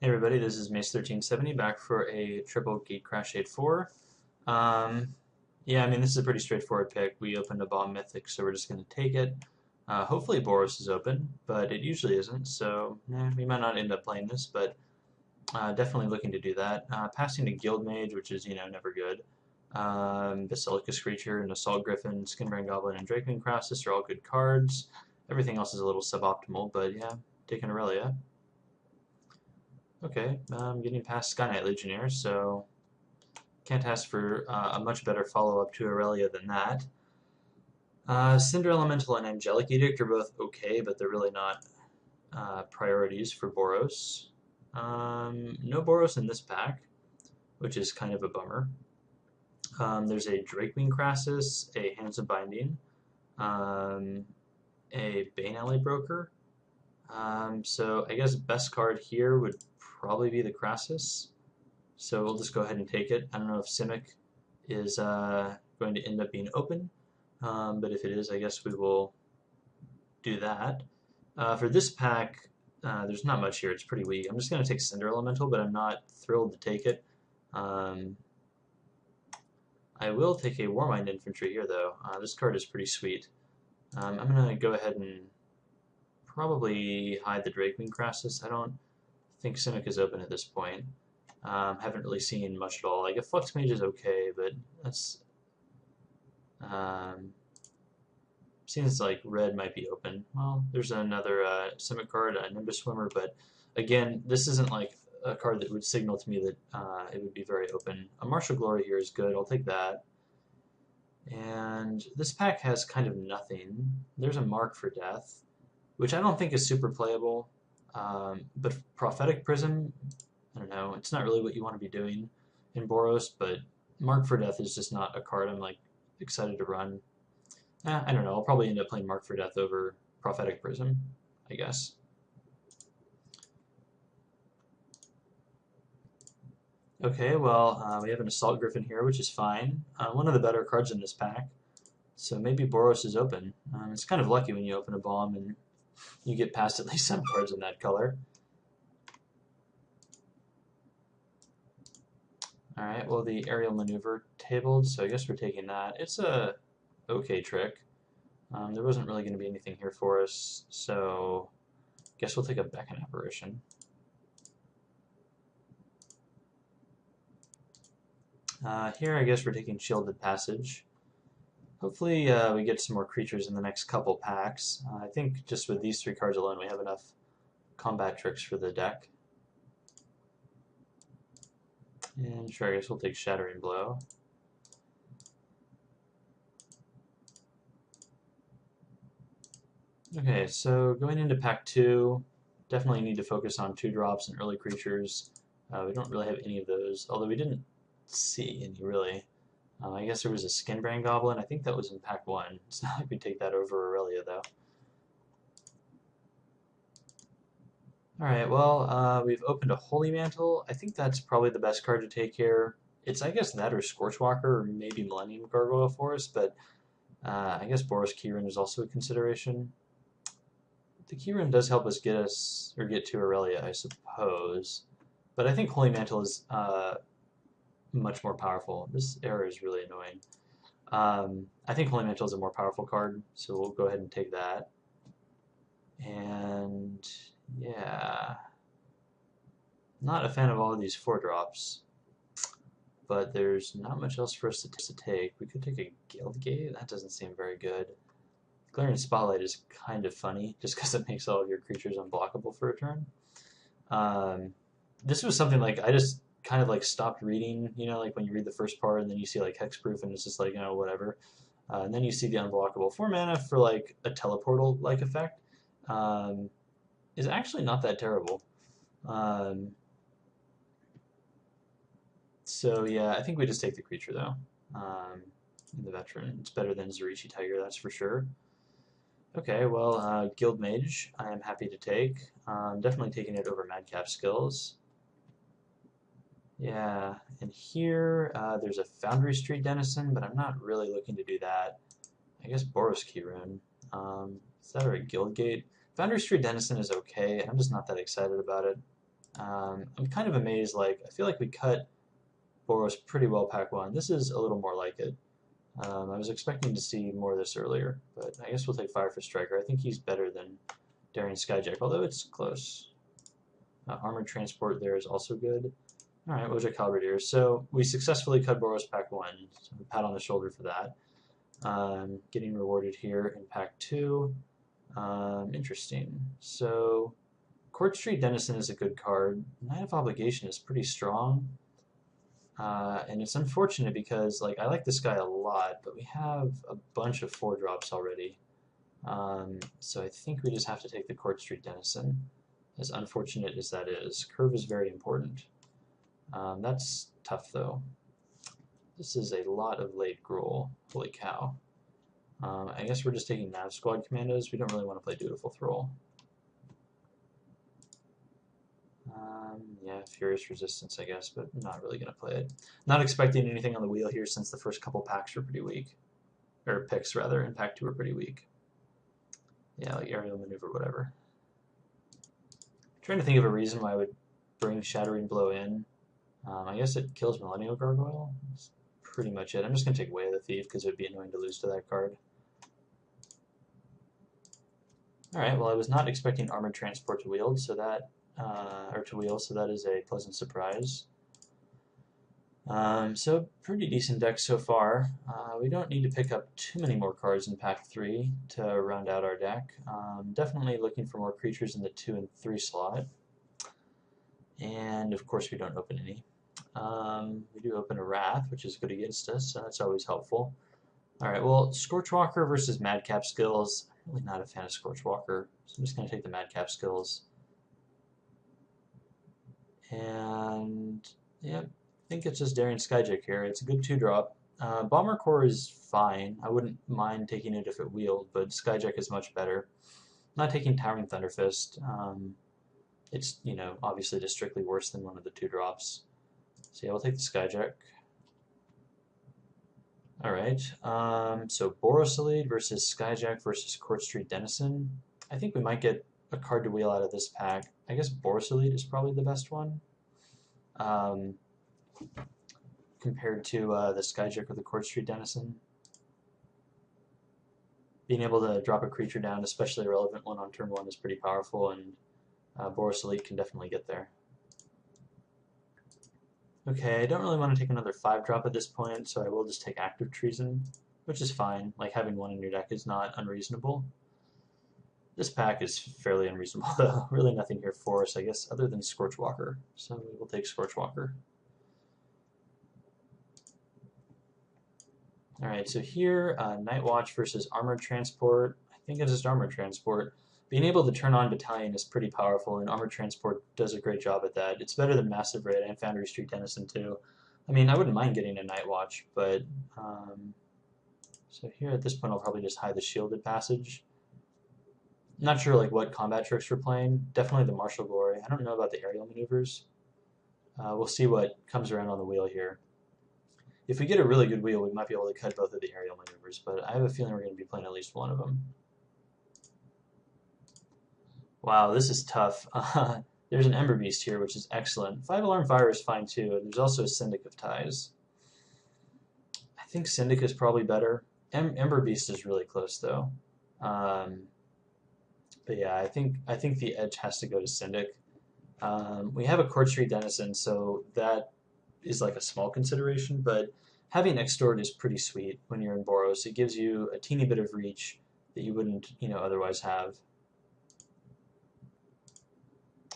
Hey everybody, this is Mace1370 back for a triple Gatecrash 8-4. Um, yeah, I mean, this is a pretty straightforward pick. We opened a bomb mythic, so we're just going to take it. Hopefully Boros is open, but it usually isn't, so we might not end up playing this, but definitely looking to do that. Passing to Guild Mage, which is, never good. Basilicus Creature, and Assault Griffin, Skinbrand Goblin, and Drakewing Crassus are all good cards. Everything else is a little suboptimal, but yeah, taking Aurelia. Okay, I'm getting past Sky Knight Legionnaire, so can't ask for a much better follow-up to Aurelia than that. Cinder Elemental and Angelic Edict are both okay, but they're really not priorities for Boros. No Boros in this pack, which is kind of a bummer. There's a Drakewing Crassus, a Hands of Binding, a Bane Alley Broker. So I guess best card here would probably be the Crassus. So we'll just go ahead and take it. I don't know if Simic is going to end up being open, but if it is, I guess we will do that. For this pack, there's not much here. It's pretty weak. I'm just going to take Cinder Elemental, but I'm not thrilled to take it. I will take a Warmind Infantry here, though. This card is pretty sweet. I'm going to go ahead and probably hide the Drakewing Crassus. I don't think Simic is open at this point. Haven't really seen much at all. Like, a Flux Mage is okay, but that's... seems like red might be open. Well, there's another Simic card, a Nimbus Swimmer, but again, this isn't like a card that would signal to me that it would be very open. A Martial Glory here is good. I'll take that. And this pack has kind of nothing. There's a Mark for Death, which I don't think is super playable. But Prophetic Prism, I don't know, it's not really what you want to be doing in Boros, but Mark for Death is just not a card I'm like excited to run. I don't know, I'll probably end up playing Mark for Death over Prophetic Prism, I guess. Okay, well, we have an Assault Griffin here, which is fine. One of the better cards in this pack. So maybe Boros is open. It's kind of lucky when you open a bomb and you get past at least some cards in that color. Alright, well the aerial maneuver tabled, so I guess we're taking that. It's a okay trick. There wasn't really going to be anything here for us, so I guess we'll take a Beacon Apparition. Here I guess we're taking Shielded Passage. Hopefully we get some more creatures in the next couple packs. I think just with these three cards alone we have enough combat tricks for the deck. And sure, I guess we'll take Shattering Blow. Okay, so going into pack 2, definitely need to focus on 2-drops and early creatures. We don't really have any of those, although we didn't see any really. I guess there was a Skinbrand Goblin. I think that was in pack 1. It's not like we take that over Aurelia, though. Alright, well, we've opened a Holy Mantle. I think that's probably the best card to take here. It's, I guess, that or Scorchwalker or maybe Millennium Gargoyle Forest, but I guess Boros Keyrune is also a consideration. The Keyrune does help us get to Aurelia, I suppose. But I think Holy Mantle is much more powerful. This error is really annoying. I think Holy Mantle is a more powerful card, so we'll go ahead and take that. And yeah, not a fan of all of these 4-drops, but there's not much else for us to take. We could take a Guildgate. That doesn't seem very good. Glaring Spotlight is kind of funny, just because it makes all of your creatures unblockable for a turn. This was something like I just kind of like stopped reading, like when you read the first part and then you see like Hexproof and it's just like, whatever. And then you see the unblockable 4 mana for like a teleportal like effect. Is actually not that terrible. So yeah, I think we just take the creature though. The Veteran. It's better than Zerishi Tiger, that's for sure. Okay, well, Guild Mage I am happy to take. Definitely taking it over Madcap Skills. Yeah, and here there's a Foundry Street Denizen, but I'm not really looking to do that. I guess Boros Keyrune. Is that or a Guildgate? Foundry Street Denizen is okay. I'm just not that excited about it. I'm kind of amazed, like, I feel like we cut Boros pretty well pack 1. This is a little more like it. I was expecting to see more of this earlier, but I guess we'll take Fire for Striker. I think he's better than Daring Skyjack, although it's close. Armored Transport there is also good. Alright, Wojak Halberdier. So we successfully cut Boros pack 1, so a pat on the shoulder for that. Getting rewarded here in pack 2. Interesting. So Court Street Denizen is a good card. Knight of Obligation is pretty strong. And it's unfortunate because like I like this guy a lot, but we have a bunch of 4-drops already. So I think we just have to take the Court Street Denizen, as unfortunate as that is. Curve is very important. That's tough though. This is a lot of late Gruul. Holy cow. I guess we're just taking Nav Squad Commandos. We don't really want to play Dutiful Thrall. Yeah, Furious Resistance, I guess, but not really going to play it. Not expecting anything on the wheel here since the first couple packs were pretty weak. Or picks, rather, in pack 2 were pretty weak. Yeah, like Aerial Maneuver, whatever. I'm trying to think of a reason why I would bring Shattering Blow in. I guess it kills Millennial Gargoyle. That's pretty much it. I'm just going to take Way of the Thief because it would be annoying to lose to that card. Alright, well I was not expecting Armored Transport to wield, so that so that is a pleasant surprise. So pretty decent deck so far. We don't need to pick up too many more cards in pack 3 to round out our deck. Definitely looking for more creatures in the 2 and 3 slot. And of course we don't open any. We do open a Wrath, which is good against us, so that's always helpful. Alright, well, Scorchwalker versus Madcap Skills. I'm really not a fan of Scorchwalker, so I'm just going to take the Madcap Skills. And, yeah, I think it's just Daring Skyjack here. It's a good 2-drop. Bomber Core is fine. I wouldn't mind taking it if it wheeled, but Skyjack is much better. I'm not taking Towering Thunderfist. It's, you know, obviously just strictly worse than one of the 2-drops. So yeah, we'll take the Skyjack. Alright, so Borosilide versus Skyjack versus Court Street Denizen. I think we might get a card to wheel out of this pack. I guess Borosilide is probably the best one. Compared to the Skyjack or the Court Street Denizen. Being able to drop a creature down, especially a relevant one on turn 1, is pretty powerful, and Borosilide can definitely get there. Okay, I don't really want to take another 5-drop at this point, so I will just take Active Treason, which is fine. Like, having one in your deck is not unreasonable. This pack is fairly unreasonable, though. Really nothing here for us, I guess, other than Scorchwalker. So we will take Scorchwalker. Alright, so here, Night Watch versus Armored Transport. I think it's just Armored Transport. Being able to turn on Battalion is pretty powerful, and Armored Transport does a great job at that. It's better than Massive Raid and Foundry Street Denizen too. I mean, I wouldn't mind getting a Night Watch, but so here at this point I'll probably just hide the Shielded Passage. Not sure like what combat tricks we're playing. Definitely the Martial Glory. I don't know about the aerial maneuvers. We'll see what comes around on the wheel here. If we get a really good wheel, we might be able to cut both of the aerial maneuvers, but I have a feeling we're going to be playing at least one of them. Wow, this is tough. There's an Ember Beast here, which is excellent. 5-Alarm Fire is fine too. There's also a Syndic of Ties. I think Syndic is probably better. Ember Beast is really close though. But yeah, I think the edge has to go to Syndic. We have a Court Street Denizen, so that is like a small consideration, but having Extort is pretty sweet when you're in Boros. It gives you a teeny bit of reach that you wouldn't, you know, otherwise have.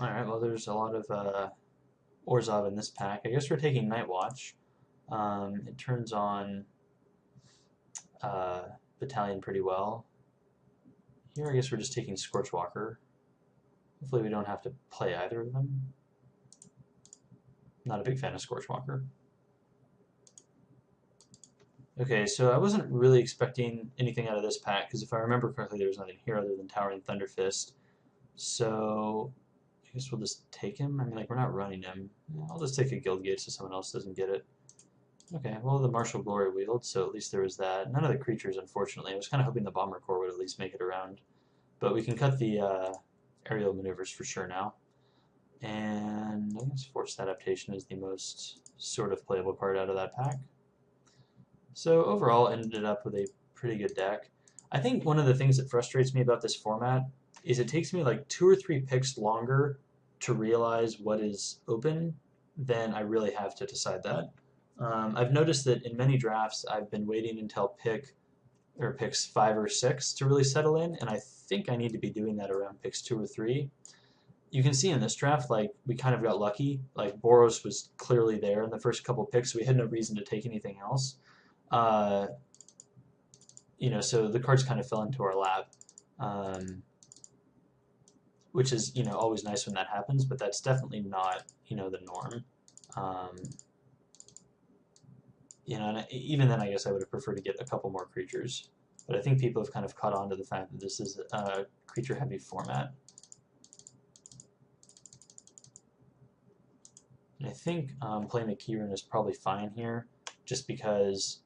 Alright, well there's a lot of Orzhov in this pack. I guess we're taking Night Watch. It turns on Battalion pretty well. Here I guess we're just taking Scorchwalker. Hopefully we don't have to play either of them. Not a big fan of Scorchwalker. Okay, so I wasn't really expecting anything out of this pack, because if I remember correctly there was nothing here other than Towering Thunderfist. So I guess we'll just take him. I mean, like, we're not running him. I'll just take a Guildgate so someone else doesn't get it. Okay, well, the Martial Glory wheeled, so at least there was that. None of the creatures, unfortunately. I was kind of hoping the Bomber Core would at least make it around. But we can cut the aerial maneuvers for sure now. And I guess Forced Adaptation is the most sort of playable card out of that pack. So overall, ended up with a pretty good deck. I think one of the things that frustrates me about this format is it takes me like 2 or 3 picks longer to realize what is open than I really have to decide that. I've noticed that in many drafts I've been waiting until picks 5 or 6 to really settle in, and I think I need to be doing that around picks 2 or 3. You can see in this draft, like, we kind of got lucky. Like, Boros was clearly there in the first couple picks, so we had no reason to take anything else. Uh, so the cards kind of fell into our lap, um, which is, always nice when that happens, but that's definitely not, the norm. Um, and even then, I guess I would have preferred to get a couple more creatures. But I think people have kind of caught on to the fact that this is a creature-heavy format. And I think playing the Keyrune is probably fine here, just because,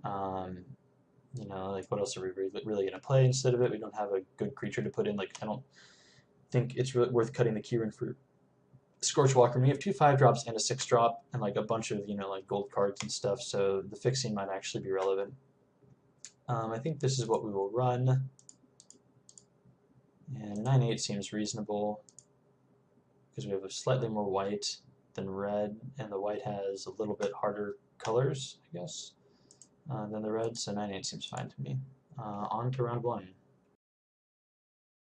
like, what else are we really going to play instead of it? We don't have a good creature to put in. Like, I don't think it's really worth cutting the Keyrune for Scorchwalker. We have 2 5-drops and a 6-drop, and like a bunch of like gold cards and stuff. So the fixing might actually be relevant. I think this is what we will run, and 9/8 seems reasonable because we have a slightly more white than red, and the white has a little bit harder colors, I guess, than the red. So 9/8 seems fine to me. On to round 1.